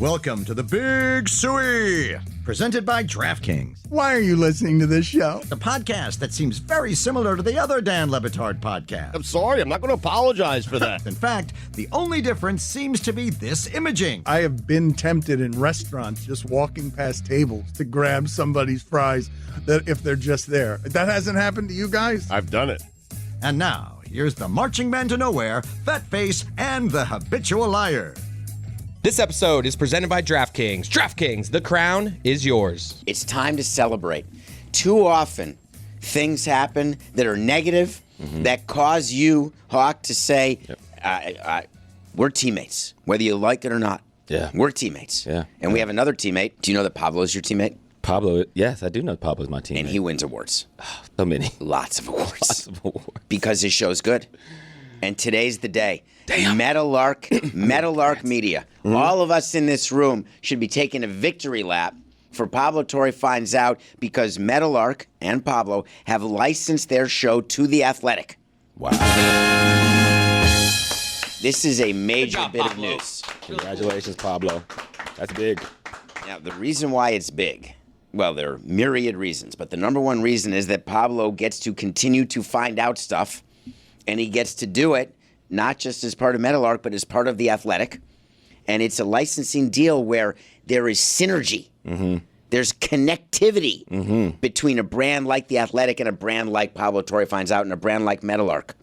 Welcome to the Big Suey, presented by DraftKings, Why are you listening to this show? the podcast that seems very similar to the other Dan Le Batard podcast. I'm sorry, I'm not going to apologize for that. In fact, the only difference seems to be this imaging. I have been tempted in restaurants just walking past tables to grab somebody's fries that if they're just there. That hasn't happened to you guys? I've done it. And now, here's the marching man to nowhere, Fat Face, and the habitual liar. This episode is presented by DraftKings. DraftKings, the crown is yours. It's time to celebrate. Too often, things happen that are negative, that cause you, Hawk, to say, we're teammates, whether you like it or not. Yeah. We're teammates. Yeah. And we have another teammate. Do you know that Pablo is your teammate? Pablo, yes, I do know Pablo's my teammate. And he wins awards. So many. Lots of awards. Lots of awards. Because his show's good. And today's the day. Meadowlark Media. All of us in this room should be taking a victory lap for Pablo Torre Finds Out because Meadowlark and Pablo have licensed their show to The Athletic. Wow. This is a major job, bit of Pablo. news. Congratulations, Pablo. That's big. Now, the reason why it's big, well, there are myriad reasons, but the number one reason is that Pablo gets to continue to find out stuff, and he gets to do it not just as part of Meadowlark, but as part of The Athletic. And it's a licensing deal where there is synergy. There's connectivity between a brand like The Athletic and a brand like Pablo Torre Finds Out and a brand like Meadowlark.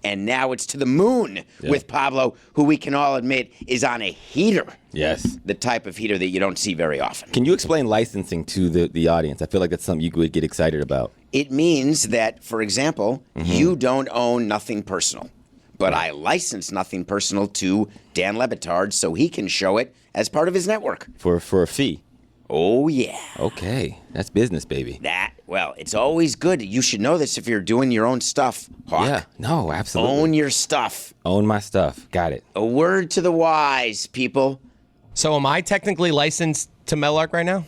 And now it's to the moon with Pablo, who we can all admit is on a heater. Yes. The type of heater that you don't see very often. Can you explain licensing to the audience? I feel like that's something you would get excited about. It means that, for example, you don't own Nothing Personal. But I license Nothing Personal to Dan Le Batard so he can show it as part of his network. For a fee. Oh, yeah. Okay. That's business, baby. Well, it's always good. You should know this if you're doing your own stuff, Hawk. Yeah. No, absolutely. Own your stuff. Own my stuff. Got it. A word to the wise, people. So am I technically licensed to Meadowlark right now?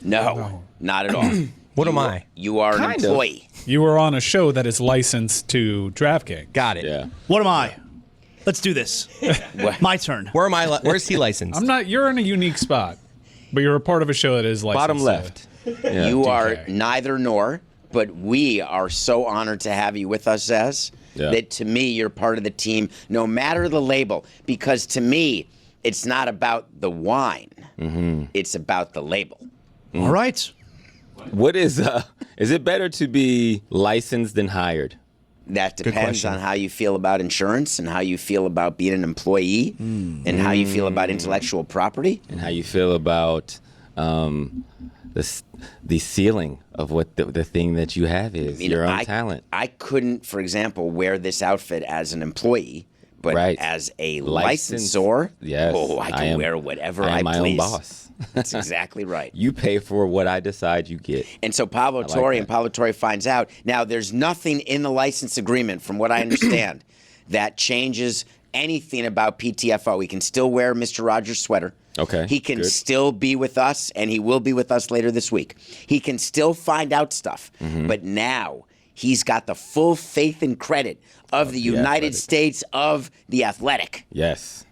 No, not at all. What am I? You are an Kind of. employee. You were on a show that is licensed to DraftKings. Got it. Yeah. What am I? Let's do this. My turn. Where am I? Where's he licensed? I'm not. You're in a unique spot, but you're a part of a show that is licensed. Bottom to- left. Yeah. You are DK. neither nor, but we are so honored to have you with us, Zaz, that to me, you're part of the team, no matter the label, because to me, it's not about the wine. It's about the label. All right. What is it better to be licensed than hired? That depends question. on how you feel about insurance and how you feel about being an employee and how you feel about intellectual property. And how you feel about the ceiling of what the thing that you have is, your own talent. I couldn't, for example, wear this outfit as an employee, but Right. as a Licensed. licensor, Yes. I can wear whatever I I am my please. own boss. That's exactly right. You pay for what I decide you get. And so Pablo like Torre that. and Pablo Torre Finds Out. Now, there's nothing in the license agreement, from what I understand, that changes anything about PTFO. He can still wear Mr. Rogers' sweater. Okay, He can good. still be with us, and he will be with us later this week. He can still find out stuff. But now he's got the full faith and credit of the United Athletic. States of The Athletic. Yes.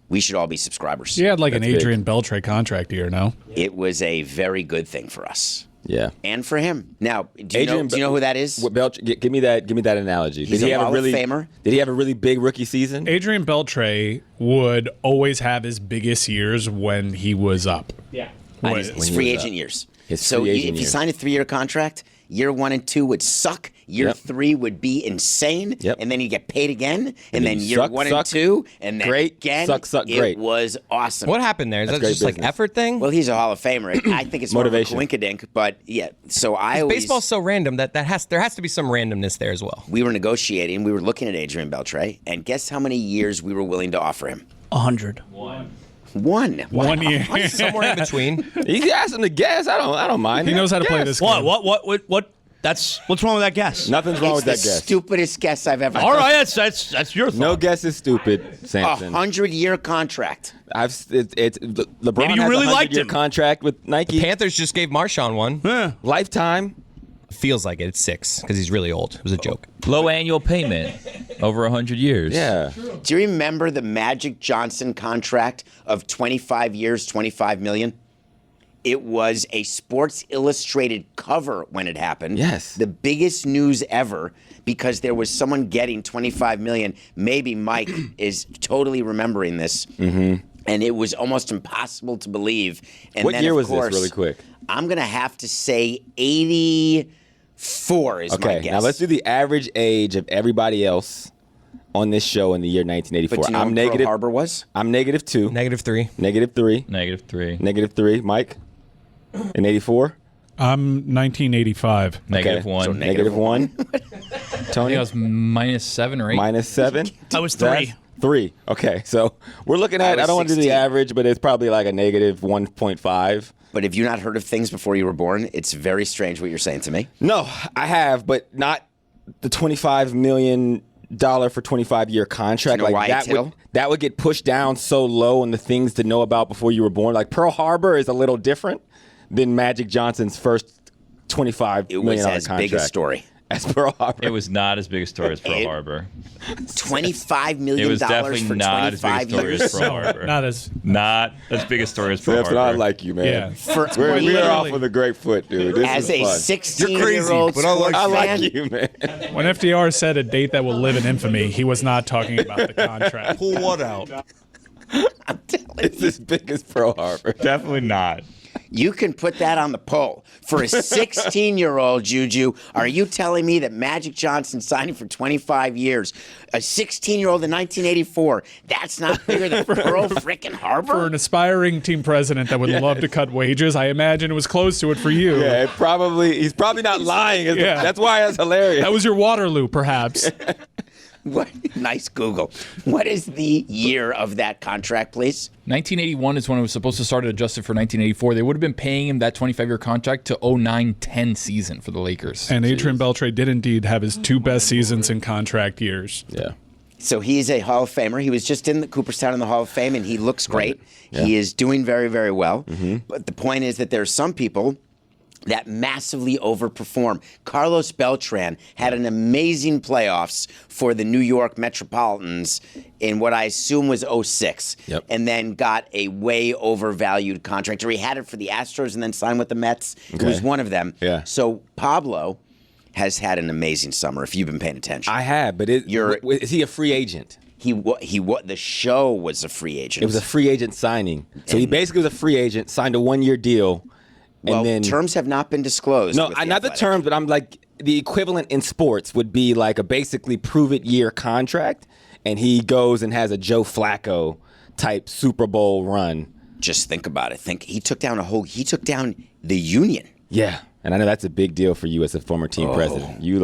We should all be subscribers. You had like an That's big. Adrian Beltre contract here, no? It was a very good thing for us. Yeah. And for him. Now, do you Adrian, know who that is? What give me that analogy. He's a Hall of Famer. Did he have a really big rookie season? Adrian Beltre would always have his biggest years when he was up. Yeah. His free agent years. His So free if agent you years. sign a 3-year contract, year 1 and 2 would suck. Year Yep. 3 would be insane. Yep. And then you get paid again. And then you year suck, 1 suck, and 2. And then great, again. suck, it great. was awesome. What happened there? Is That's that great just like business. effort thing? Well, he's a Hall of Famer. I think it's Motivation. more of a coinkadink. But yeah, so I always. Baseball's so random that there has to be some randomness there as well. We were negotiating. We were looking at Adrian Beltre. And guess how many years we were willing to offer him? 100. One. 1 year. Somewhere in between. You asked him to guess. I don't mind. He knows how to play Guess. this game. What? What's wrong with that guess? Nothing's wrong It's with the that guess. stupidest guess I've ever All heard. right, that's your thought. No guess is stupid, A Samson. 100-year contract. It's LeBron Maybe you has really a liked 100-year him. contract with Nike. Panthers just gave Marshawn one. Lifetime. Feels like it. It's 6 because he's really old. It was a joke. Low annual payment over 100 years. Yeah. Do you remember the Magic Johnson contract of 25 years, $25 million? It was a Sports Illustrated cover when it happened. Yes. The biggest news ever because there was someone getting $25 million. Maybe Mike is totally remembering this. Mm-hmm. And it was almost impossible to believe. And What then, year of was course, this, really quick? I'm going to have to say 84 is my guess. Now let's do the average age of everybody else on this show in the year 1984. But do you know I'm what negative. Pearl Harbor was? I'm -2. -3. -3. -3. -3. Mike? In 84? I'm 1985. -1. So -1. I think I was -7 or 8. -7. I was 3. 3. Okay, so we're looking at, I was don't want to do the 16. average, but it's probably like a -1.5. But have you not heard of things before you were born? It's very strange what you're saying to me. No, I have, but not the $25 million for 25-year contract. Do you know why, that would get pushed down so low on the things to know about before you were born. Like Pearl Harbor is a little different than Magic Johnson's first $25 It million was as contract. big a story. As Pearl Harbor. It was not as big a story as Pearl Harbor. $25 million It was for definitely not as big a 25 story as years. Pearl Harbor. Not as big a story as So Pearl that's Harbor. what I like you, man. Yeah. For We are off with a great foot, dude. This as is a fun. 16-year-old but I like sports I like fan, you, man. When FDR said a date that will live in infamy, he was not talking about the contract. Pull what out? I'm telling It's you, as big as Pearl Harbor. Definitely not. you can put that on the poll. For a 16-year-old, Juju, are you telling me that Magic Johnson signing for 25 years, a 16-year-old in 1984, that's not bigger than Pearl frickin' For Harbor? an aspiring team president that would love to cut wages, I imagine it was close to it for you. Yeah, he's probably not lying. Yeah. That's why it's hilarious. That was your Waterloo, perhaps. What? Nice Google. What is the year of that contract, please? 1981 is when it was supposed to start adjusted for 1984. They would have been paying him that 25-year contract to 09-10 season for the Lakers. And Adrian Beltre did indeed have his 2 best seasons in contract years. Yeah. So he's a Hall of Famer. He was just in the Cooperstown in the Hall of Fame, and he looks great. Yeah. He is doing very, very well. But the point is that there are some people that massively overperform. Carlos Beltran had an amazing playoffs for the New York Metropolitans in what I assume was 06, Yep. and then got a way overvalued contract. Or he had it for the Astros and then signed with the Mets. It was one of them. Yeah. So Pablo has had an amazing summer, if you've been paying attention. I have, but is he a free agent? The show was a free agent. It was a free agent signing. So he basically was a free agent, signed a 1-year deal. Well, and then, terms have not been disclosed. No, with not the Athletic. terms, but I'm like, the equivalent in sports would be like a basically prove-it-year contract, and he goes and has a Joe Flacco type Super Bowl run. Just think about it. He took down the Union. Yeah, and I know that's a big deal for you as a former team president. You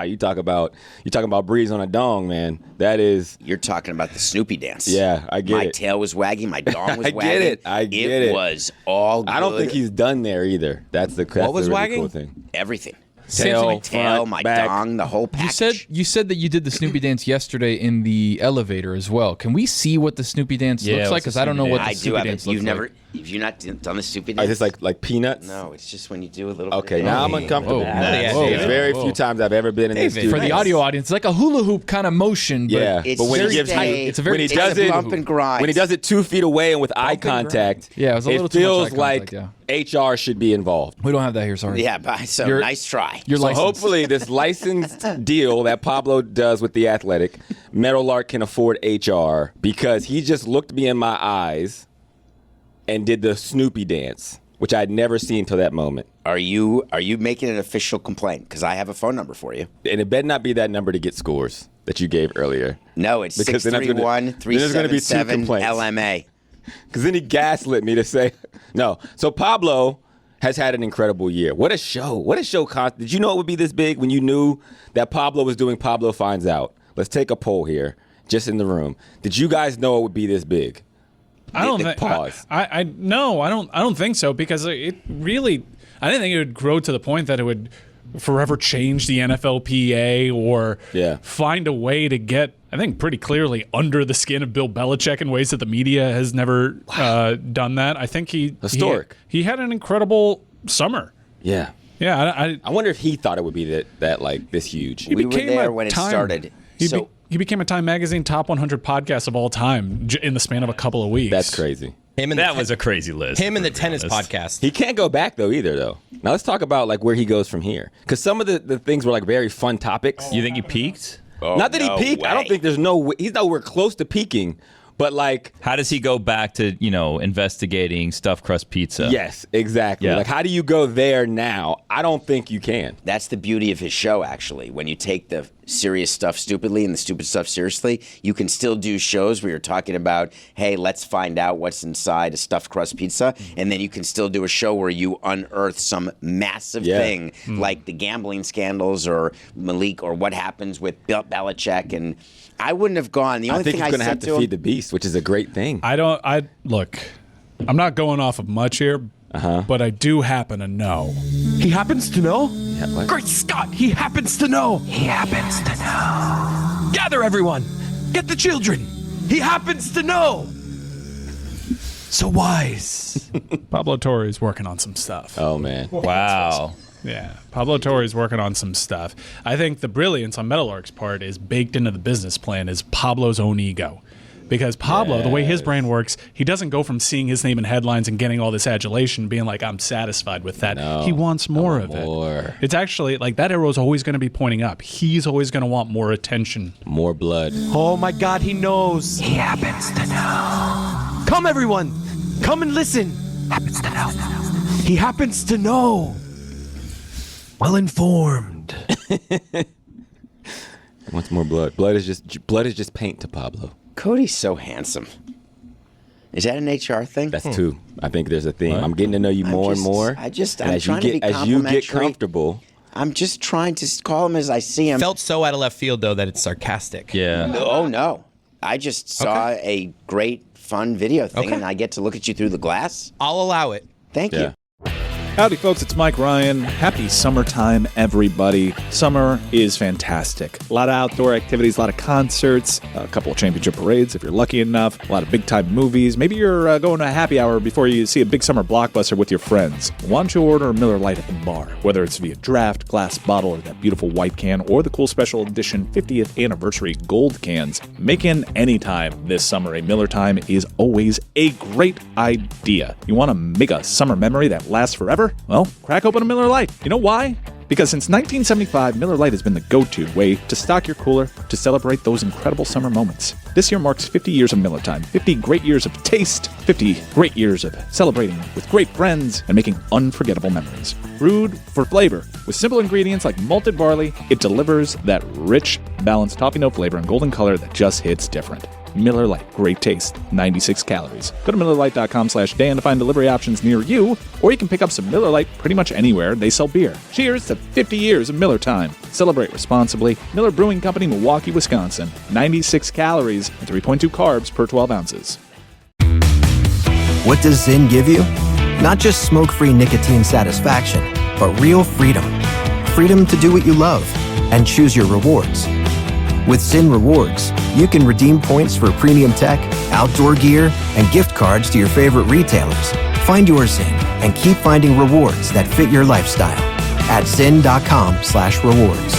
you talk about breeze on a dong, man. That is. You're talking about the Snoopy dance. Yeah, I get my it. My tail was wagging. My dong was I wagging. get it. I get it. It was all good. I don't think he's done there either. That's the What was really wagging? cool thing. Everything. Tail, Tail, front, my back. dong, the whole package. You said that you did the Snoopy dance yesterday in the elevator as well. Can we see what the Snoopy dance looks like? Because I don't know what the I Snoopy do have dance it. looks like. Have you not done the Snoopy dance? Is this like peanuts? No, it's just when you do a little. Okay, bit. now I'm uncomfortable. Whoa. Yeah, Whoa. It's very few times I've ever been in this For studio. the audio audience, it's like a hula hoop kind of motion. But Yeah, It's but when he very gives tight. It's a very when he tight does a it, bump and grind. when he does it 2 feet away and with eye contact, Yeah, it was a little too much feels eye like contact, HR should be involved. we don't have that here. Sorry. Yeah, so You're- nice try. You're So licensed. hopefully this licensed deal that Pablo does with the Athletic, Meadowlark can afford HR because he just looked me in my eyes and did the Snoopy dance, which I'd never seen till that moment. Are you making an official complaint? Because I have a phone number for you. And it better not be that number to get scores that you gave earlier. No, it's Because then there's gonna- then there's gonna be two 631-377 complaints. LMA. Because then he gaslit me to say, no. So Pablo has had an incredible year. What a show. What a show. Did you know it would be this big when you knew that Pablo was doing Pablo Finds Out? Let's take a poll here, just in the room. Did you guys know it would be this big? I don't think. Pause. No, I don't think so because it really. I didn't think it would grow to the point that it would forever change the NFLPA or find a way to get. I think pretty clearly under the skin of Bill Belichick in ways that the media has never done that. I think Historic. He had an incredible summer. Yeah. Yeah, I wonder if he thought it would be that like this huge. We were there when it started. He became a Time Magazine top 100 podcast of all time in the span of a couple of weeks. That's crazy. That was a crazy list. Him and the tennis podcast. He can't go back though either though. Now let's talk about like where he goes from here, because some of the things were like very fun topics. You think he peaked? Not that he peaked. Way. I don't think he's nowhere close to peaking. But like, how does he go back to investigating stuffed crust pizza? Yes, exactly. Yeah. Like, how do you go there now? I don't think you can. That's the beauty of his show, actually. When you take the serious stuff stupidly and the stupid stuff seriously, you can still do shows where you're talking about, hey, let's find out what's inside a stuffed crust pizza, and then you can still do a show where you unearth some massive thing like the gambling scandals or Malik or what happens with Bill Belichick. And I wouldn't have gone. The only I think thing he's I going to said have to to him, feed the beast, which is a great thing. Look, I'm not going off of much here, but I do happen to know. He happens to know? Yeah, what? Great Scott, he happens to know. He happens to know. Gather everyone. Get the children. He happens to know. So wise. Pablo Torre is working on some stuff. Oh, man. Wow. Yeah, Pablo Torre is working on some stuff. I think the brilliance on Metallark's part is baked into the business plan is Pablo's own ego. Because Pablo, the way his brain works, he doesn't go from seeing his name in headlines and getting all this adulation, being like, I'm satisfied with that. No, he wants more of more. it. It's actually like that arrow is always going to be pointing up. He's always going to want more attention. More blood. Oh my God, he knows. He happens to know. Come everyone, come and listen. Happens to know. He happens to know. Well informed. He wants more blood. Blood is just paint to Pablo. Cody's so handsome. Is that an HR thing? That's two. I think there's a theme. I'm getting to know you more and more. I'm as trying to be as you get complimentary. comfortable. I'm just trying to call him as I see him. Felt so out of left field, though, that it's sarcastic. Yeah. Oh, no. I just saw a great, fun video thing, and I get to look at you through the glass. I'll allow it. Thank you. Howdy, folks. It's Mike Ryan. Happy summertime, everybody. Summer is fantastic. A lot of outdoor activities, a lot of concerts, a couple of championship parades if you're lucky enough, a lot of big-time movies. Maybe you're going to a happy hour before you see a big summer blockbuster with your friends. Why don't you order a Miller Lite at the bar? Whether it's via draft, glass bottle, or that beautiful white can, or the cool special edition 50th anniversary gold cans, making any time this summer a Miller time is always a great idea. You want to make a summer memory that lasts forever? Well, crack open a Miller Lite. You know why? Because since 1975, Miller Lite has been the go-to way to stock your cooler to celebrate those incredible summer moments. This year marks 50 years of Miller Time, 50 great years of taste, 50 great years of celebrating with great friends and making unforgettable memories. Brewed for flavor, with simple ingredients like malted barley, it delivers that rich, balanced toffee note flavor and golden color that just hits different. Miller Lite, great taste, 96 calories. Go to MillerLite.com/Dan to find delivery options near you, or you can pick up some Miller Lite pretty much anywhere they sell beer. Cheers to 50 years of Miller Time. Celebrate responsibly. Miller Brewing Company, Milwaukee, Wisconsin. 96 calories and 3.2 carbs per 12 ounces. What does Zyn give you? Not just smoke-free nicotine satisfaction, but real freedom. Freedom to do what you love and choose your rewards. With Zyn Rewards, you can redeem points for premium tech, outdoor gear, and gift cards to your favorite retailers. Find your Zyn and keep finding rewards that fit your lifestyle at zyn.com/rewards.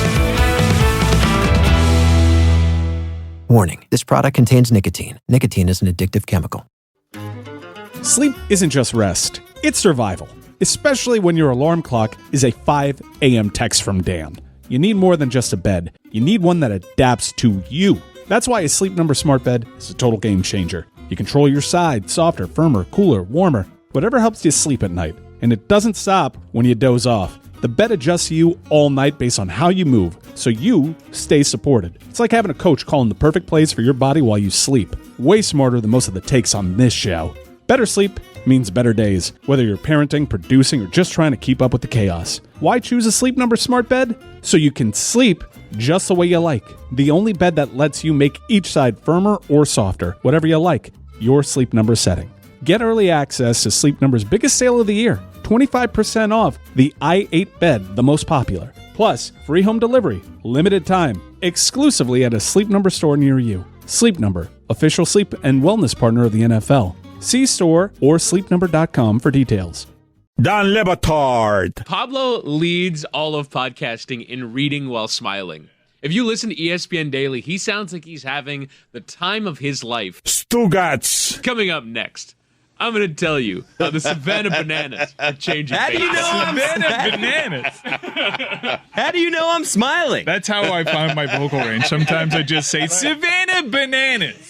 Warning, this product contains nicotine. Nicotine is an addictive chemical. Sleep isn't just rest, it's survival. Especially when your alarm clock is a 5 a.m. text from Dan. You need more than just a bed. You need one that adapts to you. That's why a Sleep Number smart bed is a total game changer. You control your side, softer, firmer, cooler, warmer, whatever helps you sleep at night. And it doesn't stop when you doze off. The bed adjusts you all night based on how you move, so you stay supported. It's like having a coach calling the perfect plays for your body while you sleep. Way smarter than most of the takes on this show. Better sleep means better days, whether you're parenting, producing, or just trying to keep up with the chaos. Why choose a Sleep Number smart bed? So you can sleep just the way you like. The only bed that lets you make each side firmer or softer, whatever you like, your Sleep Number setting. Get early access to Sleep Number's biggest sale of the year, 25% off the i8 bed, the most popular. Plus, free home delivery, limited time, exclusively at a Sleep Number store near you. Sleep Number, official sleep and wellness partner of the NFL. See store or sleepnumber.com for details. Don Batard. Pablo leads all of podcasting in reading while smiling. If you listen to ESPN Daily, he sounds like he's having the time of his life. Stugotz. Coming up next, I'm going to tell you how the Savannah Bananas are changing How do you know I'm Savannah Bananas? How do you know I'm smiling? That's how I find my vocal range. Sometimes I just say Savannah Bananas.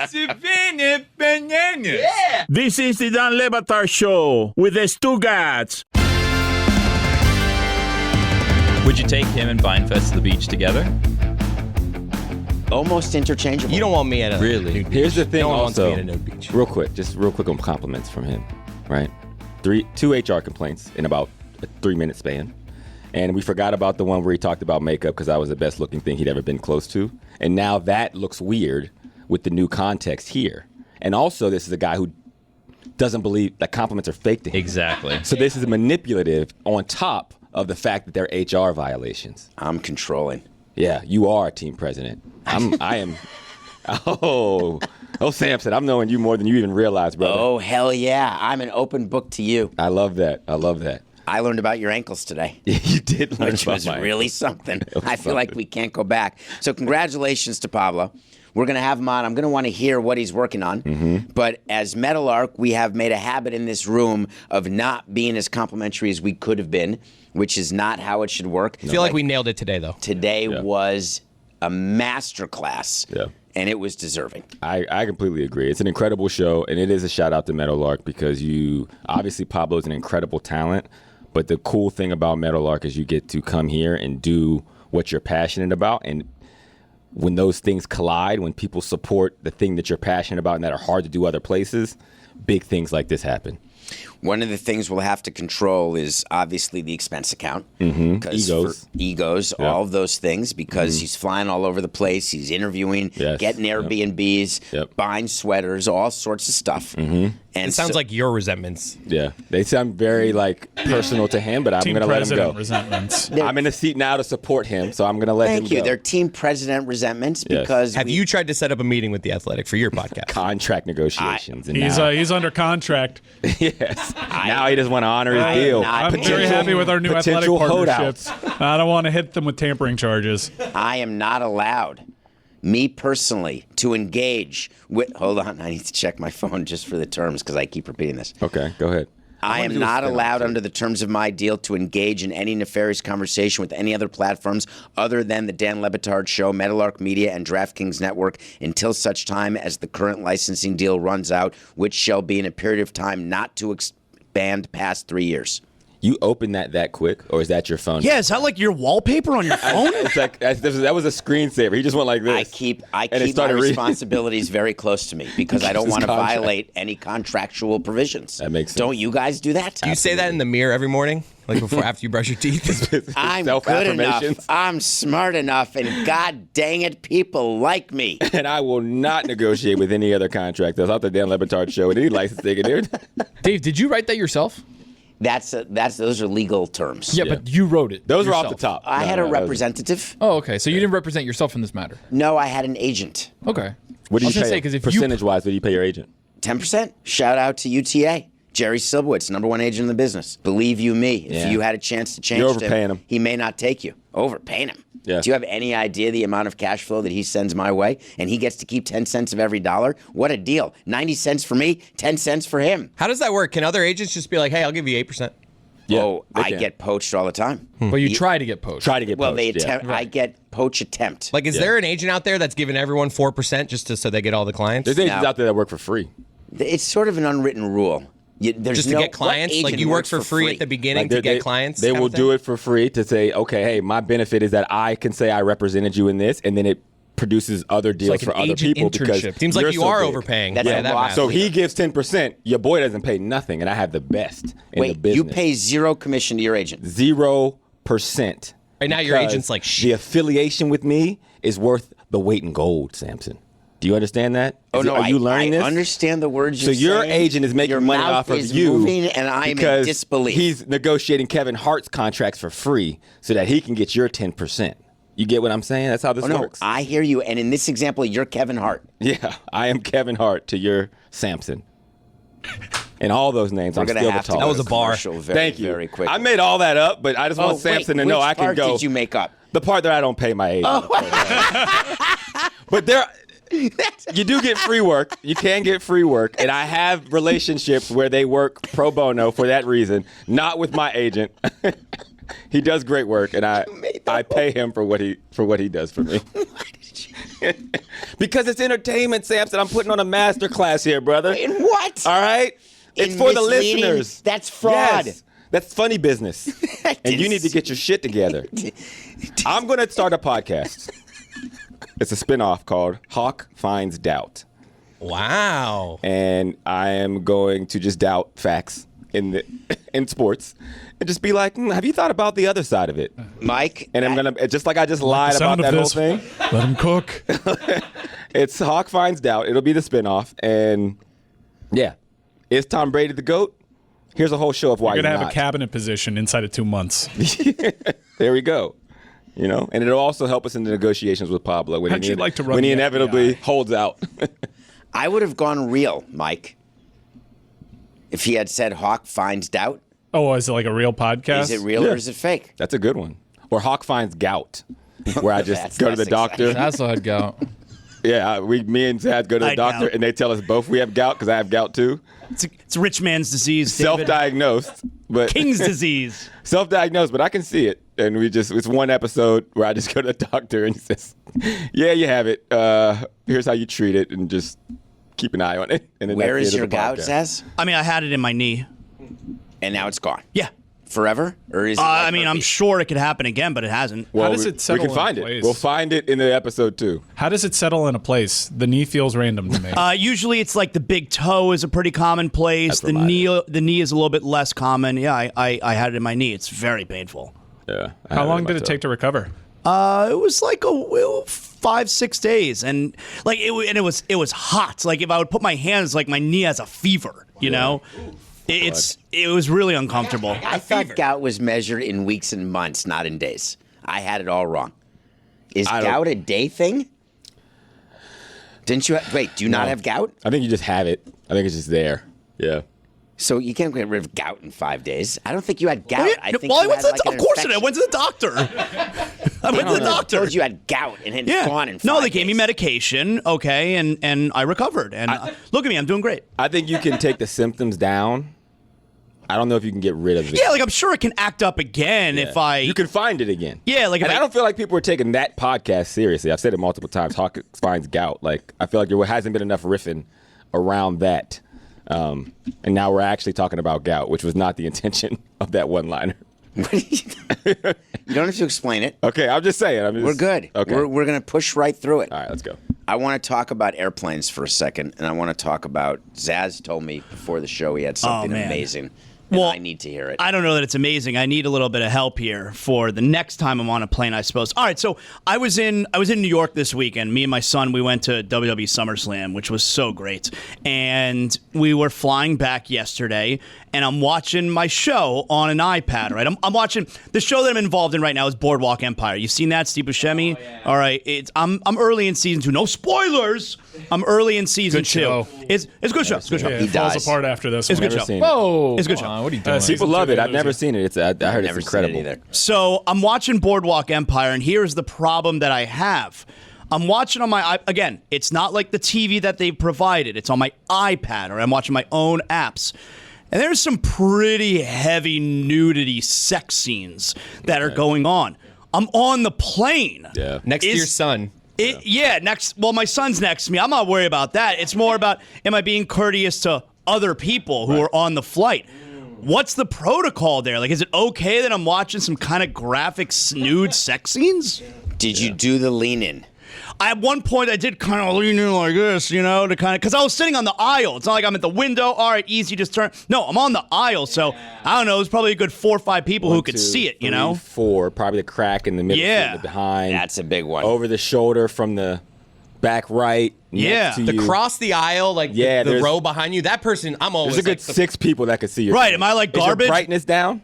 Savannah Bananas. Yeah. This is the Don Batard Show with the Stugotz. Would you take him and Vinefest to the beach together? Almost interchangeable. You don't want me at a Really? nude beach. Here's the thing No one wants also. me at a nude beach. Real quick on compliments from him, right? 2 HR complaints in about a 3-minute span. And we forgot about the one where he talked about makeup because I was the best looking thing he'd ever been close to. And now that looks weird with the new context here. And also, this is a guy who doesn't believe that compliments are fake to him. Exactly. So this is manipulative on top of the fact that they're HR violations. I'm controlling. Yeah, you are a team president. I am. Oh, Samson, I'm knowing you more than you even realize, brother. Oh, hell yeah. I'm an open book to you. I love that. I learned about your ankles today. You did learn Which about was my really ankles. something. Was I feel like something. we can't go back. So congratulations to Pablo. We're going to have him on. I'm going to want to hear what he's working on. Mm-hmm. But as Meadowlark, we have made a habit in this room of not being as complimentary as we could have been, which is not how it should work. I feel like we nailed it today, though. Today was a masterclass. Yeah. And it was deserving. I completely agree. It's an incredible show, and it is a shout out to Meadowlark because obviously Pablo is an incredible talent, but the cool thing about Meadowlark is you get to come here and do what you're passionate about, and when those things collide, when people support the thing that you're passionate about and that are hard to do other places, big things like this happen. One of the things we'll have to control is obviously the expense account. Mm-hmm. 'Cause egos, Yeah. all of those things, because he's flying all over the place. He's interviewing, Yes. getting Airbnbs, Yep. buying sweaters, all sorts of stuff. Mm-hmm. And It sounds like your resentments. Yeah, they sound very personal to him, but I'm Team going to let him president go. resentments. I'm in the seat now to support him, so I'm going to let him Thank you. go. They're team president resentments Yes. because Have you tried to set up a meeting with the Athletic for your podcast? Contract negotiations. and He's now, he's under contract. yes. Now he just want to honor his deal. I'm very happy with our new athletic potential partnerships. holdouts. I don't want to hit them with tampering charges. I am not allowed, me personally, to engage with. Hold on, I need to check my phone just for the terms because I keep repeating this. Okay, go ahead. I am not allowed under the terms of my deal to engage in any nefarious conversation with any other platforms other than the Dan Le Batard Show, Meadowlark Media, and DraftKings Network until such time as the current licensing deal runs out, which shall be in a period of time not to expand past 3 years. You opened that quick, or is that your phone? Yeah, is that like your wallpaper on your phone? It's like that was a screensaver. He just went like this. I keep and it my started reading. responsibilities very close to me because I don't His want to contract. violate any contractual provisions. That makes sense. Don't you guys do that? Do you say that in the mirror every morning? Like before, after you brush your teeth? I'm good enough. Self-affirmations. I'm smart enough, and God dang it, people like me. And I will not negotiate with any other contractors. Out the Dan Le Batard Show with any licensing and everything. Dave, did you write that yourself? Those are legal terms. Yeah, but you wrote it. Those were off yourself. the top. I had a representative. Oh, okay. So you didn't represent yourself in this matter. No, I had an agent. Okay. What do I you was gonna pay? say, 'cause if you- percentage-wise, what do you pay your agent? 10%. Shout out to UTA. Jerry Silbowitz, #1 agent in the business. Believe you me, if Yeah. you had a chance to change You're overpaying him. he may not take you. Overpaying him. Yeah. Do you have any idea the amount of cash flow that he sends my way? And he gets to keep 10 cents of every dollar? What a deal. 90 cents for me, 10 cents for him. How does that work? Can other agents just be like, hey, I'll give you 8%? Yeah, Oh, they I can. get poached all the time. But you try to get poached. Try to get Well, poached, they yeah. attempt. I get poach attempt. Like, is there an agent out there that's giving everyone 4% just so they get all the clients? There's agents No. out there that work for free. It's sort of an unwritten rule. There's Just to no, get clients? what Like, agent you work works for free at the beginning to get clients? They kind will of thing? do it for free to say, okay, hey, my benefit is that I can say I represented you in this, and then it produces other deals like for an other agent people internship. because Seems like you're you so are big. overpaying. That's Yeah, a that loss. matters. So he gives 10%. Your boy doesn't pay nothing, and I have the best in the Wait, business. you pay 0 commission to your agent. 0%. Right now your Because agent's like, shit. The affiliation with me is worth the weight in gold, Samson. Do you understand that? Are you learning I this? understand the words So you're your saying. agent is making Your money mouth off of is you moving, and I'm in because disbelief. he's negotiating Kevin Hart's contracts for free so that he can get your 10%. You get what I'm saying? That's how this works. I hear you. And in this example, you're Kevin Hart. Yeah, I am Kevin Hart to your Samson. And all those names, I'm gonna still the have to tallest. go to commercial Thank you. very quick. I made all that up, but I just want Samson to know I can go. Which part did you make up? The part that I don't pay my agent. But you do get free work. You can get free work. And I have relationships where they work pro bono for that reason, not with my agent. He does great work, and I pay him for what he does for me. Because it's entertainment, Samson. I'm putting on a master class here, brother. In what? All right? It's for the listeners. That's fraud. Yes. That's funny business. And you need to get your shit together. I'm going to start a podcast. It's a spinoff called Hawk Finds Doubt. Wow. And I am going to just doubt facts in sports and just be like, have you thought about the other side of it? Mike? And I'm going to, just like I just lied about that whole thing. Let him cook. It's Hawk Finds Doubt. It'll be the spinoff. And yeah, is Tom Brady the GOAT? Here's a whole show of why you're you're going to not. have a cabinet position inside of 2 months. There we go. You know, and it'll also help us in the negotiations with Pablo when How'd he you like to run when he the inevitably FBI? holds out. I would have gone real, Mike. If he had said Hawk Finds Doubt. Oh, is it like a real podcast? Is it real or is it fake? That's a good one. Or Hawk Finds Gout, where I just go to the that's doctor. That's what had gout. Yeah, me and Zaz go to the doctor, gout. and they tell us both we have gout because I have gout too. It's a rich man's disease. David. Self-diagnosed, but King's disease. Self-diagnosed, but I can see it, and it's one episode where I just go to the doctor and he says, "Yeah, you have it. Here's how you treat it, and just keep an eye on it." And then Where that's is the your end of the gout, podcast. Zaz? I mean, I had it in my knee. And now it's gone. Yeah. Forever? Or is it I mean, I'm sure it could happen again, but it hasn't. Well, does it settle we can in find place? it. We'll find it in the episode 2. How does it settle in a place? The knee feels random to me. Usually it's like the big toe is a pretty common place. The knee is a little bit less common. Yeah, I had it in my knee. It's very painful. Yeah. How long did it take to recover? It was like 5-6 days, and like it was hot. Like if I would put my hands, like my knee has a fever. You know, it was really uncomfortable. I thought gout was measured in weeks and months, not in days. I had it all wrong. Is gout a day thing? Didn't you? Wait, do you not have gout? I think you just have it. I think it's just there. Yeah. So you can't get rid of gout in 5 days. I don't think you had gout. Well, I think I you went had to like an of course I did. I infection. went to the doctor. I went to the doctor. I told you had gout and it's gone in 5 No, they days. gave me medication. Okay, and I recovered. And look at me, I'm doing great. I think you can take the symptoms down. I don't know if you can get rid of it. Yeah, like I'm sure it can act up again if I. You can find it again. Yeah, like if and I don't feel like people are taking that podcast seriously. I've said it multiple times. Hawk Finds Gout. Like I feel like there hasn't been enough riffing around that. And now we're actually talking about gout, which was not the intention of that one-liner. You don't have to explain it. Okay, I'm just saying. We're good. Okay. We're going to push right through it. All right, let's go. I want to talk about airplanes for a second, and I want to talk about Zaz told me before the show he had something man. amazing. And I need to hear it. I don't know that it's amazing. I need a little bit of help here for the next time I'm on a plane, I suppose. All right, so I was in New York this weekend. Me and my son, we went to WWE SummerSlam, which was so great. And we were flying back yesterday, and I'm watching my show on an iPad, right? I'm watching the show that I'm involved in right now is Boardwalk Empire. You've seen that, Steve Buscemi? Oh, yeah. All right, I'm early in season 2. No spoilers. I'm early in season Good 2. show. It's a good show. It's a good show. Yeah, it falls apart after this It's a one. good show. Whoa. It's a good show. What are you doing? People love it. I've never seen it. I heard it's incredible. Either. So I'm watching Boardwalk Empire, and here's the problem that I have. I'm watching on my again. It's not like the TV that they provided. It's on my iPad, or I'm watching my own apps. And there's some pretty heavy nudity sex scenes that are going on. I'm on the plane. Yeah. Next to your son. Next. Well, my son's next to me. I'm not worried about that. It's more about, am I being courteous to other people who are on the flight? What's the protocol there? Like, is it okay that I'm watching some kind of graphic nude sex scenes? Did you do the lean in? At one point, I did kind of lean in like this, to kind of, because I was sitting on the aisle. It's not like I'm at the window. All right, easy, just turn. No, I'm on the aisle, so I don't know. There's probably a good 4 or 5 people who could see it, 3, 4, probably the crack in the middle, Yeah. the behind. That's a big one. Over the shoulder from the back right. next to The you. cross the aisle, like the there's- row behind you. That person, I'm always There's a good like, 6 people that could see your Right, face. am I like Is your garbage? brightness down?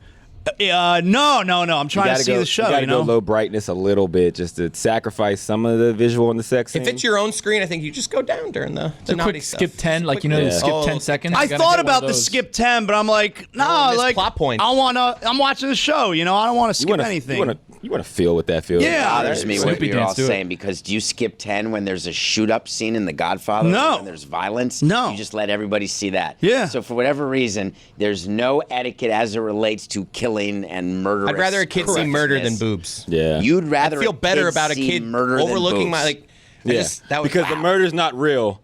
No. I'm trying to see the show. You gotta go low brightness a little bit just to sacrifice some of the visual and the sex scene. If it's your own screen, I think you just go down during the naughty quick stuff. skip 10, like skip 10 seconds. I thought about the skip 10, but I'm like, no, like plot points. I'm watching the show. I don't want to skip anything. You want to feel what that feels. Yeah, bothers me what you're all saying, because do you skip 10 when there's a shoot-up scene in The Godfather? No. When there's violence? No. You just let everybody see that? Yeah. So for whatever reason, there's no etiquette as it relates to killing and murder. I'd rather a kid see murder than boobs. Yeah. You'd rather I'd feel better about a see kid murder overlooking than boobs. Because the murder's not real.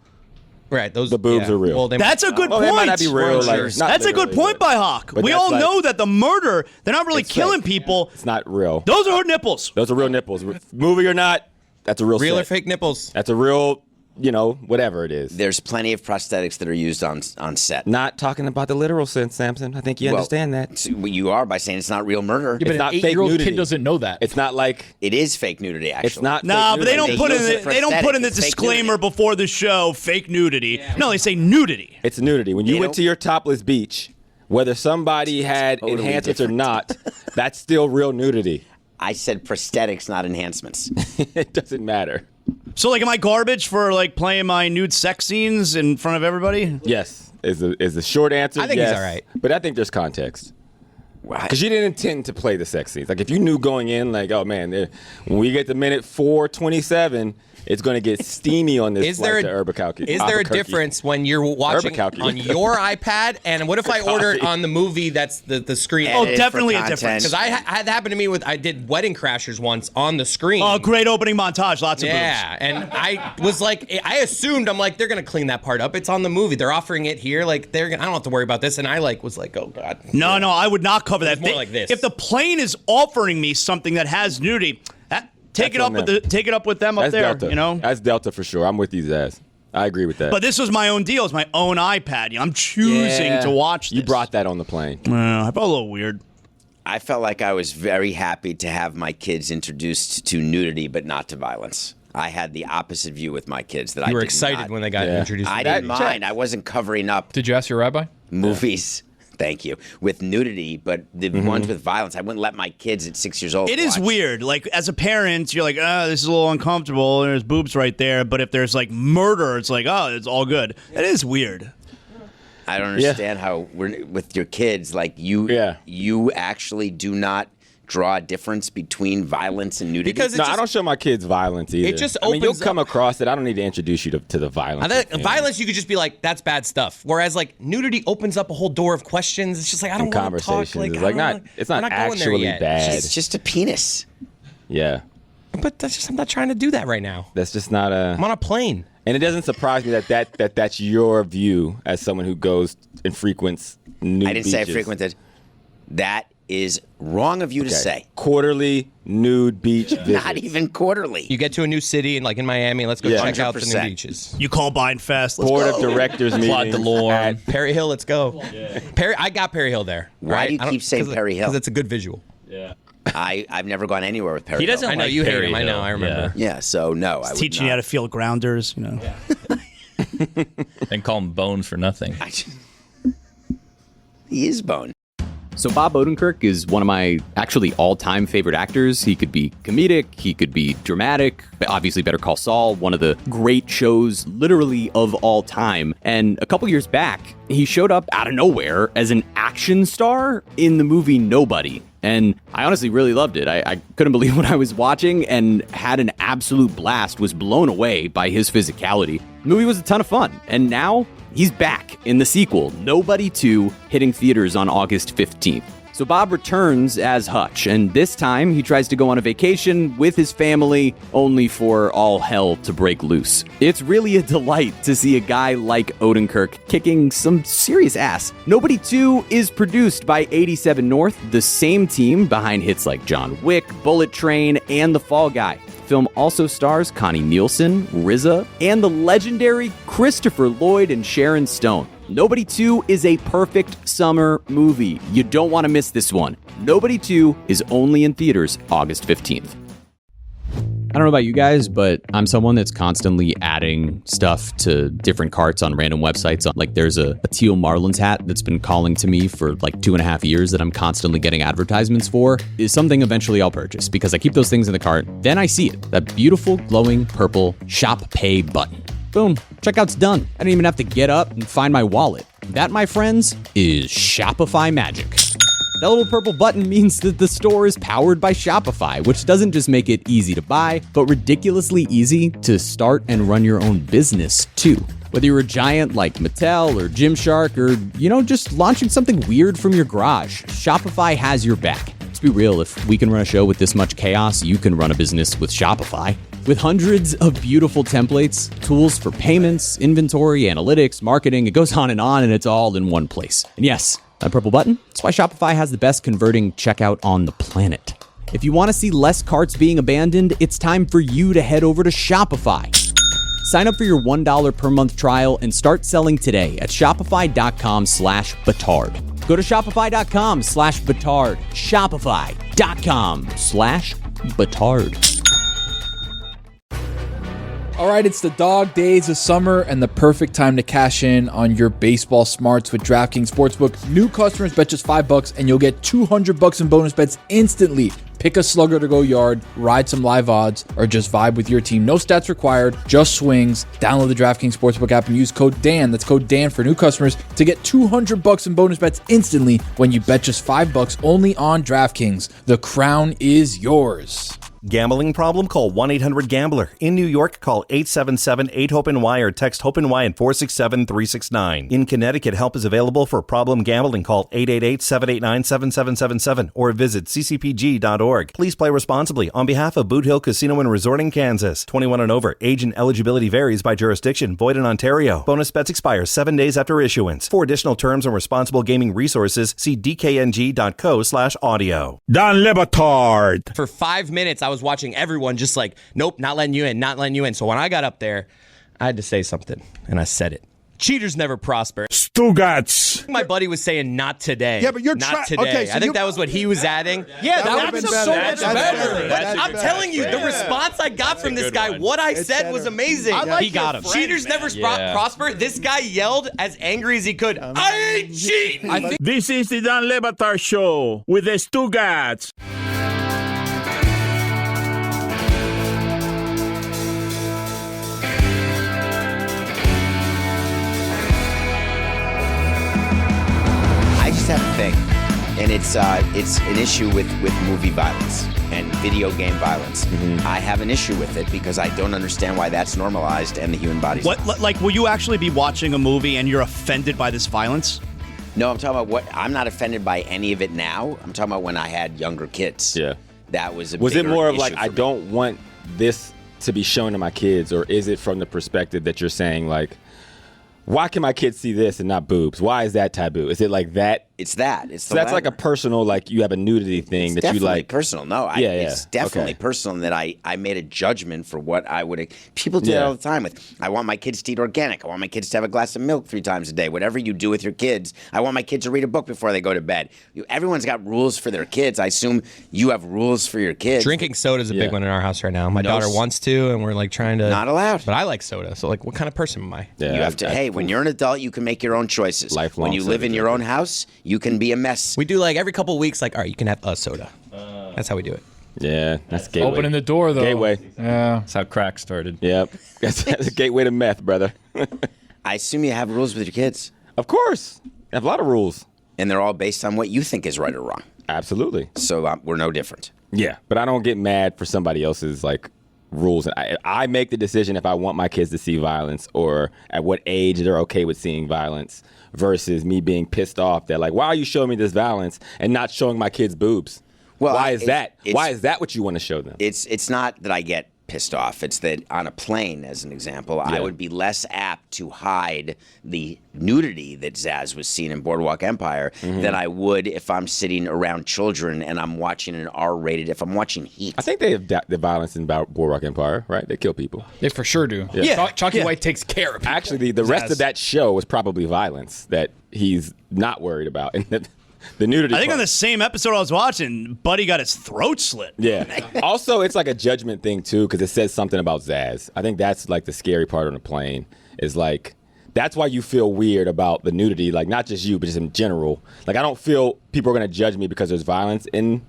Right, the boobs are real. Well, That's a good point. They might not be real. That's a good point by Hawk. But We that's all like- know that the murder, they're not really It's killing fake. people. It's not real. Those are her nipples. Those are real nipples. Movie or not, that's a real Real set. or fake nipples? That's a real, whatever it is. There's plenty of prosthetics that are used on set. Not talking about the literal sense, Samson. I think you understand that. So you are by saying it's not real murder. Yeah, but It's not an fake 8-year-old nudity. kid doesn't know that. It's not like It is fake nudity, actually. it's not. Nah, fake but they don't nudity. put in use the, a they don't put in the prosthetic. It's fake disclaimer nudity. before the show, fake nudity. No, they say nudity. It's nudity. When you They went don't- to your topless beach, whether somebody had totally enhancements different. or not, that's still real nudity. I said prosthetics, not enhancements. It doesn't matter. So, like, am I garbage for, like, playing my nude sex scenes in front of everybody? Yes, is the short answer. I think he's yes. all right. But I think there's context. Because you didn't intend to play the sex scenes. Like, if you knew going in, like, oh, man, when we get to minute 4:27, it's going to get steamy on this flight to Albuquerque. Is there a difference when you're watching Albuquerque. on your iPad, and what if I order it on the movie that's the screen? Oh, definitely a difference. Because I had that happen to me I did Wedding Crashers once on the screen. Oh, great opening montage. Lots of boobs. Yeah, and I was like, I assumed, I'm like, they're gonna clean that part up. It's on the movie. They're offering it here. Like, I don't have to worry about this. And I was like, oh god. No, I would not cover that. It's more like this. If the plane is offering me something that has nudity, take it up with them up That's there. Delta. That's Delta for sure. I'm with you, Zaz. I agree with that. But this was my own deal. It's my own iPad. I'm choosing to watch this. You brought that on the plane. I felt a little weird. I felt like I was very happy to have my kids introduced to nudity, but not to violence. I had the opposite view with my kids. That You I were did excited not. when they got introduced. I to didn't mind. I wasn't covering up. Did you ask your rabbi? Movies. Thank you. With nudity, but the ones with violence, I wouldn't let my kids at 6 years old. It is weird. Like, as a parent, you're like, this is a little uncomfortable. There's boobs right there. But if there's, like, murder, it's like, oh, it's all good. It is weird. I don't understand how with your kids, like you actually do not draw a difference between violence and nudity. Because I don't show my kids violence either. It just I mean, you'll opens come up- across it. I don't need to introduce you to the violence. I think violence, you could just be like, that's bad stuff. Whereas, like, nudity opens up a whole door of questions. It's just like, I don't want to talk. Conversations. Like, It's not we're going there actually yet. bad. It's just a penis. Yeah. But I'm not trying to do that right now. That's just not a. I'm on a plane. And it doesn't surprise me that's your view as someone who goes and frequents nude I didn't say I beaches. frequented. That is wrong of you to say. Quarterly nude beach visits. Not even quarterly. You get to a new city, and like in Miami, let's go check out the new 100%. beaches. You call Bind Fest. Let's Board go. of directors Plot meeting. DeLorme. Perry Hill, let's go. I got Perry Hill there. Why do you keep saying Perry Hill? Because it's a good visual. Yeah. I've never gone anywhere with Perry He doesn't Hill. I know like you hate Perry him. I know. Hill. I remember. Yeah, so no. I It's would teaching you how to feel grounders, And call him Bones for nothing. He is Bone. So Bob Odenkirk is one of my actually all-time favorite actors. He could be comedic, he could be dramatic, but obviously Better Call Saul, one of the great shows literally of all time. And a couple years back, he showed up out of nowhere as an action star in the movie Nobody. And I honestly really loved it. I couldn't believe what I was watching and had an absolute blast, was blown away by his physicality. The movie was a ton of fun. And now he's back in the sequel, Nobody 2, hitting theaters on August 15th. So Bob returns as Hutch, and this time he tries to go on a vacation with his family, only for all hell to break loose. It's really a delight to see a guy like Odenkirk kicking some serious ass. Nobody 2 is produced by 87 North, the same team behind hits like John Wick, Bullet Train, and The Fall Guy. The film also stars Connie Nielsen, RZA, and the legendary Christopher Lloyd and Sharon Stone. Nobody 2 is a perfect summer movie. You don't want to miss this one. Nobody 2 is only in theaters August 15th. I don't know about you guys, but I'm someone that's constantly adding stuff to different carts on random websites. Like there's a teal Marlins hat that's been calling to me for like 2.5 years that I'm constantly getting advertisements for. Is something eventually I'll purchase because I keep those things in the cart. Then I see it, that beautiful glowing purple Shop Pay button. Boom, checkout's done. I don't even have to get up and find my wallet. That, my friends, is Shopify magic. That little purple button means that the store is powered by Shopify, which doesn't just make it easy to buy, but ridiculously easy to start and run your own business too. Whether you're a giant like Mattel or Gymshark or, just launching something weird from your garage, Shopify has your back. Let's be real, if we can run a show with this much chaos, you can run a business with Shopify. With hundreds of beautiful templates, tools for payments, inventory, analytics, marketing, it goes on, and it's all in one place. And yes, that purple button, that's why Shopify has the best converting checkout on the planet. If you want to see less carts being abandoned, it's time for you to head over to Shopify. Sign up for your $1 per month trial and start selling today at shopify.com/Batard. Go to shopify.com/Batard. Shopify.com/Batard. All right, it's the dog days of summer and the perfect time to cash in on your baseball smarts with DraftKings Sportsbook. New customers bet just $5 and you'll get $200 in bonus bets instantly. Pick a slugger to go yard, ride some live odds, or just vibe with your team. No stats required, just swings. Download the DraftKings Sportsbook app and use code DAN. That's code DAN for new customers to get $200 in bonus bets instantly when you bet just $5 only on DraftKings. The crown is yours. Gambling problem? Call 1-800-GAMBLER. In New York, call 877-8-HOPE-NY or text HOPE-NY at 467-369. In Connecticut, help is available for problem gambling. Call 888-789-7777 or visit ccpg.org. Please play responsibly. On behalf of Boot Hill Casino and Resort in Kansas. 21 and over. Age and eligibility varies by jurisdiction. Void in Ontario. Bonus bets expire 7 days after issuance. For additional terms and responsible gaming resources, see dkng.co/audio. Don Le Batard. For 5 minutes, I was watching everyone just like, nope, not letting you in, not letting you in. So when I got up there, I had to say something, and I said it. Cheaters never prosper. Stugotz. My buddy was saying not today. Yeah, but you're not today. Okay, so I think that was what he was adding. Yeah, that was so much better. I'm telling you, the response I got from this guy, what I said was amazing. He got him. Cheaters never prosper. This guy yelled as angry as he could, I ain't cheating. This is the Don Le Batard Show with the Stugotz. Have a thing, and it's an issue with movie violence and video game violence. I have an issue with it because I don't understand why that's normalized and the human body's Like, will you actually be watching a movie and you're offended by this violence? No, I'm talking about I'm not offended by any of it now. I'm talking about when I had younger kids. Yeah. That was Was it more of like, I me. don't want this to be shown to my kids, or is it from the perspective that you're saying, like, why can my kids see this and not boobs? Why is that taboo? Is it like that? It's that. It's so that's like a personal, like you have a nudity thing it's that you like. Personal. No, it's definitely personal that I made a judgment for what I would. People do that all the time. I want my kids to eat organic. I want my kids to have a glass of milk 3 times a day. Whatever you do with your kids, I want my kids to read a book before they go to bed. Everyone's got rules for their kids. I assume you have rules for your kids. Drinking soda is a big one in our house right now. My daughter wants to, and we're like trying to. Not allowed. But I like soda. So like, what kind of person am I? You have to. Hey, when you're an adult, you can make your own choices. Lifelong when you live in your own house, you can be a mess. We do like every couple of weeks, like, all right, you can have a soda. That's how we do it. Yeah, that's gateway. Opening the door, though. Gateway. Yeah. That's how crack started. Yep. That's a gateway to meth, brother. I assume you have rules with your kids. Of course. I have a lot of rules. And they're all based on what you think is right or wrong. Absolutely. So we're no different. Yeah, but I don't get mad for somebody else's, like, rules. I make the decision if I want my kids to see violence or at what age they're okay with seeing violence versus me being pissed off that, like, why are you showing me this violence and not showing my kids boobs? Well, why is that? Why is that what you want to show them? It's not that I get pissed off. It's that on a plane, as an example, I would be less apt to hide the nudity that Zaz was seeing in Boardwalk Empire than I would if I'm sitting around children and I'm watching an R-rated, if I'm watching Heat. I think they have the violence in Boardwalk Empire, right? They kill people. They for sure do. Yeah. Chalky White takes care of people. Actually, the rest of that show was probably violence that he's not worried about. And The nudity. I think part. on the same episode I was watching, Buddy got his throat slit. Yeah. Also, it's like a judgment thing too, because it says something about Zaz. I think that's like the scary part on the plane. Is like that's why you feel weird about the nudity, like not just you, but just in general. Like I don't feel people are gonna judge me because there's violence in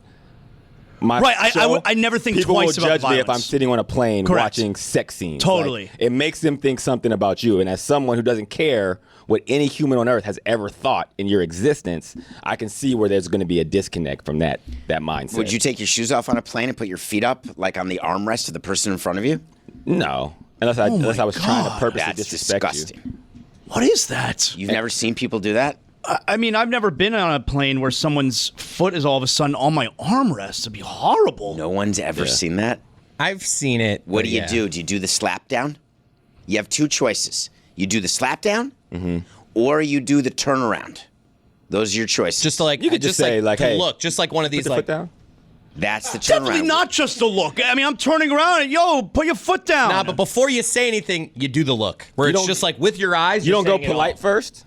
my show. I never think people twice will about judge violence. me if I'm sitting on a plane Correct. watching sex scenes. Totally. Like, it makes them think something about you. And as someone who doesn't care what any human on earth has ever thought in your existence, I can see where there's going to be a disconnect from that mindset. Would you take your shoes off on a plane and put your feet up, like on the armrest of the person in front of you? No, unless I was trying to purposely That's disrespect disgusting. you. What is that? You've never seen people do that? I mean, I've never been on a plane where someone's foot is all of a sudden on my armrest. It'd be horrible. No one's ever seen that. I've seen it. What do you do? Do you do the slap down? You have two choices. You do the slap down, or you do the turnaround. Those are your choices. Just to like, You could just say, like, to hey, look, just like one of these, Put your like, foot down. That's the turnaround. Definitely not just a look. I mean, I'm turning around and, yo, put your foot down. nah, but before you say anything, you do the look, where it's don't- just like with your eyes. You you're don't go saying it polite all. first?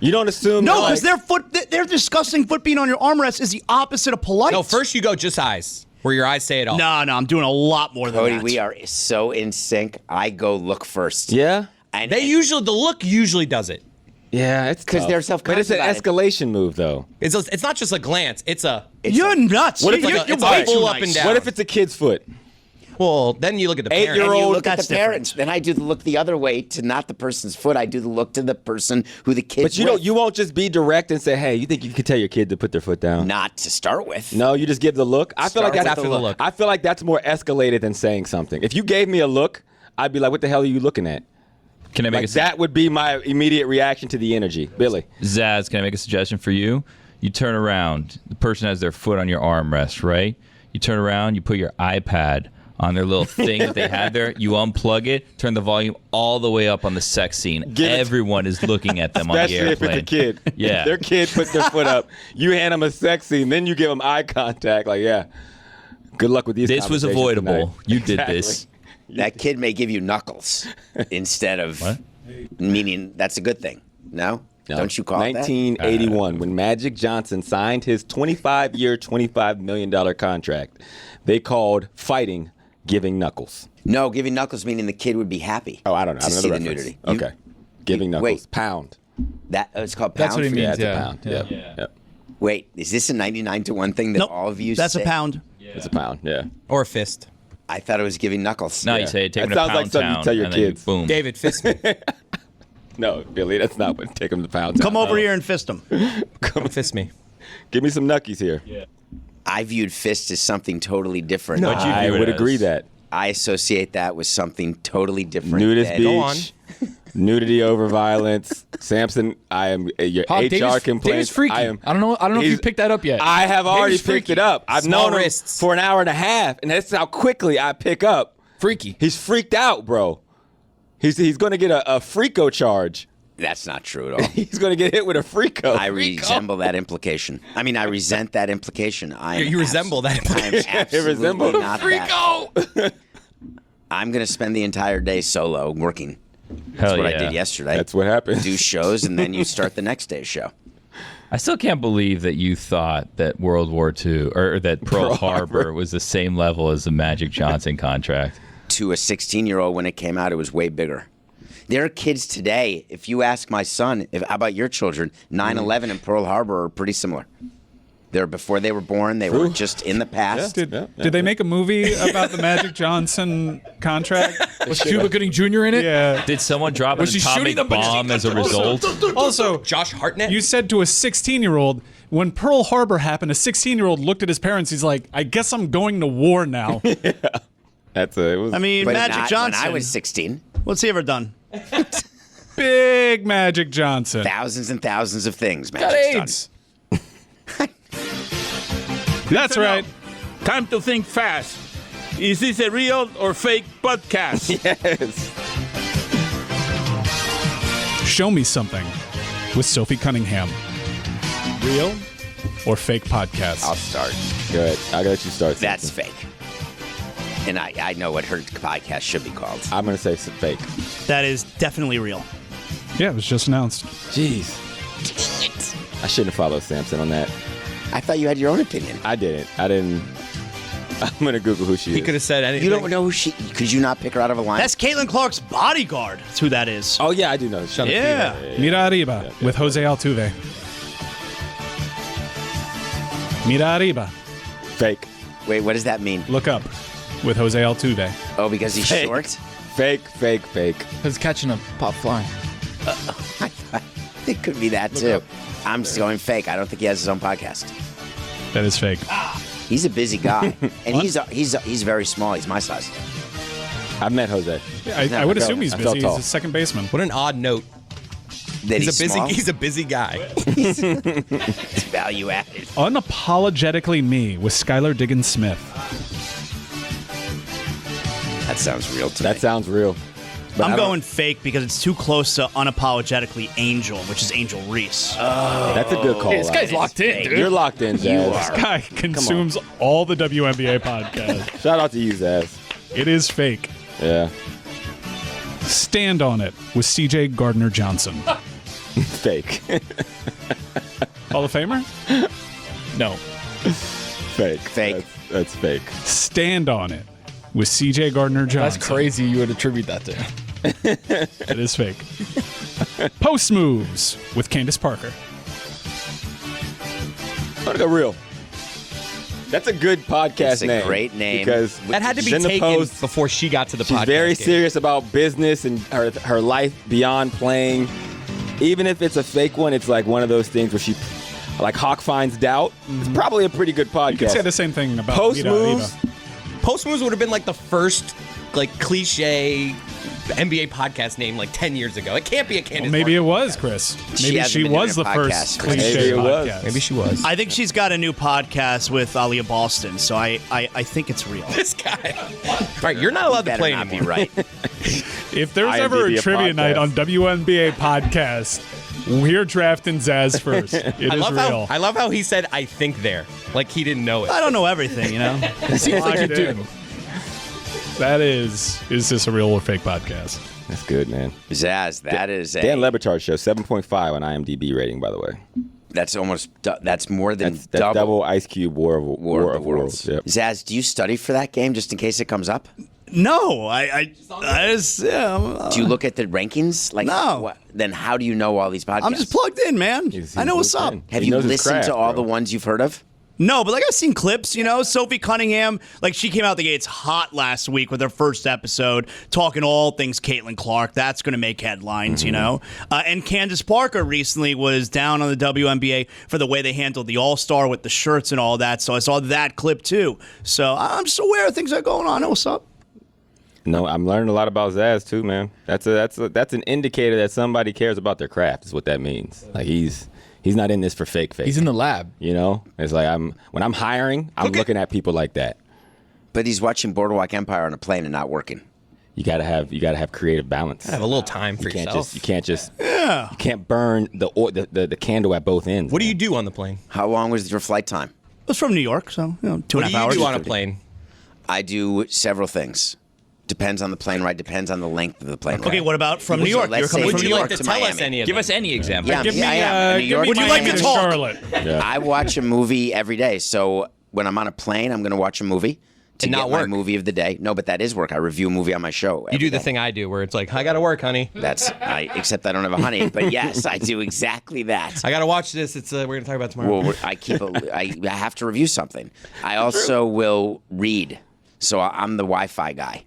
You don't assume No, that, because their disgusting foot being on your armrest is the opposite of polite. No, first you go just eyes, where your eyes say it all. No, I'm doing a lot more than Cody, that. we are so in sync. I go look first. Yeah? And The look usually does it. Yeah, it's 'Cause tough. they're self-conscious But it's an about it. escalation move, though. It's not just a glance. It's a. You're nuts. What if You're, it's you're it's a way full too up nice. and down. What if it's a kid's foot? Well, then you look at the parent. 8-year-old And you look at That's the parents. Then I do the look the other way to not the person's foot. I do the look to the person who the kid's But you won't just be direct and say, hey, you think you can tell your kid to put their foot down? Not to start with. No, you just give the look. I feel like Start that's with the look. I feel like that's more escalated than saying something. If you gave me a look, I'd be like, what the hell are you looking at? Can I make Like, that would be my immediate reaction to the energy. Billy. Zaz, can I make a suggestion for you? You turn around. The person has their foot on your armrest, right? You turn around, you put your iPad on their little thing that they had there. You unplug it, turn the volume all the way up on the sex scene. Everyone is looking at them on the Especially if airplane. it's a kid. Yeah. Their kid puts their foot up. You hand them a sex scene, then you give them eye contact. Like, yeah, good luck with these This was conversations avoidable. tonight. You did Exactly. this. That kid may give you knuckles instead of meaning that's a good thing. No? Don't you call it that? 1981, when Magic Johnson signed his 25-year, $25 million contract, they called fighting giving knuckles. No, giving knuckles meaning the kid would be happy. Oh, I don't know. To I don't know see the the reference. nudity. Okay. Giving knuckles. wait. Pound. That it's called pound. That's what he for means, you? Yeah, it's yeah. a pound. Yeah. Yep. Wait, is this a 99 to 1 thing that Nope, all of you that's say? a pound. It's a pound, yeah. Or a fist. I thought it was giving knuckles. No, Yeah. you say take That them to sounds Pound like something you Town, tell your and then you kids. boom. David, fist me. No, Billy, that's not what take them to pound. Come over here and fist him. Come fist me. Give me some knuckies here. I viewed fist as something totally different. What'd you I view it would as? agree that. I associate that with something totally different. Nudist than- Go on. beach, nudity over violence. Samson, I am your Huh, HR David's complaints. freaky. I don't know if you he's- picked that up yet. I have already David's picked freaky. it up. I've Small known him wrists. for an hour and a half, and that's how quickly I pick up. Freaky. He's freaked out, bro. He's going to get a freako charge. That's not true at all. He's going to get hit with a freako. I resemble that implication. I mean, I resent that implication. You resemble that. I am absolutely resemble not that. I'm going to spend the entire day solo working. That's Hell what I yeah. did yesterday. That's what happens. Do shows, and then you start the next day's show. I still can't believe that you thought that World War II or that Pearl Harbor was the same level as the Magic Johnson contract. To a 16-year-old, when it came out, it was way bigger. There are kids today, if you ask my son, how about your children, 9/11 and Pearl Harbor are pretty similar. They're before they were born. They were just in the past. Did they make a movie about the Magic Johnson contract? Was Cuba Gooding Jr. in it? Yeah. Did someone drop an Was she shooting atomic them? bomb as a result? Also, Josh Hartnett? you said to a 16-year-old, when Pearl Harbor happened, a 16-year-old looked at his parents. He's like, I guess I'm going to war now. It was. I mean, But Magic not Johnson. when I was 16. What's he ever done? Big Magic Johnson. Thousands and thousands of things, Got Magic's done. AIDS. That's right. Time to think fast. Is this a real or fake podcast? Yes. Show me something with Sophie Cunningham. Real or fake podcast? I'll start. Good. I'll let you start. That's Samson. fake. And I know what her podcast should be called. I'm going to say fake. That is definitely real. Yeah, it was just announced. Jeez. I shouldn't follow Samson on that. I thought you had your own opinion. I didn't. I'm going to Google who she is. He could have said anything. You don't know who she... Could you not pick her out of a line? That's Caitlin Clark's bodyguard. That's who that is. Oh, yeah, I do know. Yeah. Mira arriba with Jose Altuve. Mira arriba. Fake. Wait, what does that mean? Look up with Jose Altuve. Oh, because he's Fake. short? Fake. Because catching a pop fly. It could be that, too. I'm just going fake. I don't think he has his own podcast. That is fake. He's a busy guy. And he's very small. He's my size. I've met Jose. Yeah, I would assume he's I felt busy. tall. He's a second baseman. What an odd note. That He's a busy guy. It's value added. Unapologetically Me with Skylar Diggins Smith. That sounds real to me. That sounds real. But I'm going fake because it's too close to Unapologetically Angel, which is Angel Reese. That's a good call. This guy's locked in, dude. You're locked in, Zaz. This guy consumes all the WNBA podcasts. Shout out to you, Zaz. It is fake. Yeah. Stand on It with CJ Gardner Johnson. Fake. Hall of Famer? No. Fake. Fake. That's fake. Stand on It with CJ Gardner Johnson. That's crazy you would attribute that to. It is fake. Post Moves with Candace Parker. I'm gonna go real. That's a good podcast It's a name. great name. Because That had to be Jenna taken Post, before she got to the she's podcast. very game. serious about business and her life beyond playing. Even if it's a fake one, it's like one of those things where she, like Hawk Finds Doubt. It's probably a pretty good podcast. You could say the same thing about Post Rita Moves. Arriba. Post Moves would have been like the first cliche NBA podcast name 10 years ago. It can't be a Candace Well, maybe it Parker was, Chris. She Maybe hasn't she been doing was a the first podcast. cliche Maybe it was. podcast. Maybe she was. I think she's got a new podcast with Aaliyah Boston, so I think it's real. This guy. All right, you're not allowed to play not anymore. be right. If there's IMDb ever a a trivia podcast. night on WNBA podcast, we're drafting Zaz first. It is real. I love how he said, I think there. Like he didn't know it. I don't know everything, you know? It seems like you do. That is this a real or fake podcast? That's good, man. Zaz, that is a... Dan Lebertard show, 7.5 on IMDb rating, by the way. That's that's more than That's double Ice Cube War of Worlds. Yep. Zaz, do you study for that game just in case it comes up? No, I just, yeah. Do you look at the rankings? No. Then how do you know all these podcasts? I'm just plugged in, man. I know what's up. Have you listened to all the ones you've heard of? No, but I've seen clips, Sophie Cunningham, she came out the gates hot last week with her first episode, talking all things Caitlin Clark. That's going to make headlines, And Candace Parker recently was down on the WNBA for the way they handled the All-Star with the shirts and all that. So I saw that clip too. So I'm just aware of things that are going on. I know what's up. No, I'm learning a lot about Zaz too, man. That's an indicator that somebody cares about their craft. Is what that means. He's not in this for fake. He's in the lab. It's like when I'm hiring, I'm looking at people like that. But he's watching Boardwalk Empire on a plane and not working. You gotta have creative balance. Have a little time for yourself. You can't burn the candle at both ends. What do you do on the plane? How long was your flight time? It was from New York, so 2.5 hours. What do you do on a plane? I do several things. Depends on the plane ride. Depends on the length of the plane ride. Okay, what about from New York? Let's You're coming say from Would New you York like to to tell us Miami. any of Give them? us any example. Yeah, Give me, I am. New York, Would you like to Miami. talk? Charlotte. Yeah. I watch a movie every day. So when I'm on a plane, I'm going to watch a movie to And get not my work. movie of the day. No, but that is work. I review a movie on my show. You do every the day. thing I do where it's like, I got to work, honey. Except I don't have a honey. But yes, I do exactly that. I got to watch this. We're going to talk about it tomorrow. Well, I have to review something. I also will read. So I'm the Wi-Fi guy.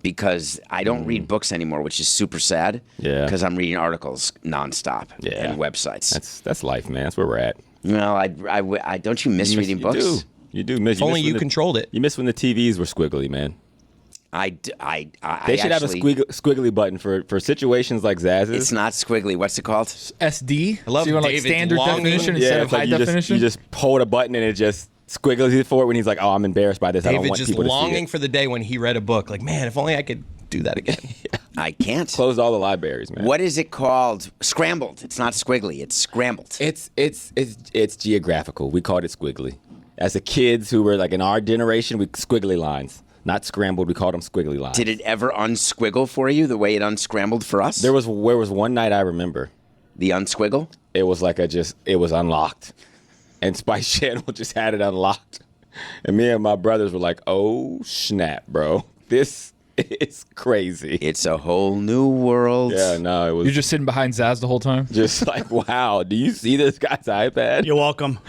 Because I don't read books anymore, which is super sad. Yeah. Because I'm reading articles nonstop and websites. That's life, man. That's where we're at. No, I don't you miss reading books? You do miss. If only you controlled it. You miss when the TVs were squiggly, man. They should have a squiggly button for situations like Zaz's. It's not squiggly. What's it called? SD. I love so you want David's standard longing. definition instead of it's like high definition. You just hold a button and it just squiggles it for it when he's like, "Oh, I'm embarrassed by this. I don't David want just people to see longing it." for the day when he read a book. Like, man, if only I could do that again. I can't. Close all the libraries, man. What is it called? Scrambled. It's not squiggly. It's scrambled. It's geographical. We called it squiggly. As the kids who were like in our generation, we squiggly lines. Not scrambled. We called them squiggly lines. Did it ever unsquiggle for you the way it unscrambled for us? There was one night I remember. The unsquiggle? it was like it was unlocked. And Spice Channel just had it unlocked. And me and my brothers were like, oh, snap, bro. This is crazy. It's a whole new world. Yeah, no, it was. You're just sitting behind Zaz the whole time? Just like, wow, do you see this guy's iPad? You're welcome.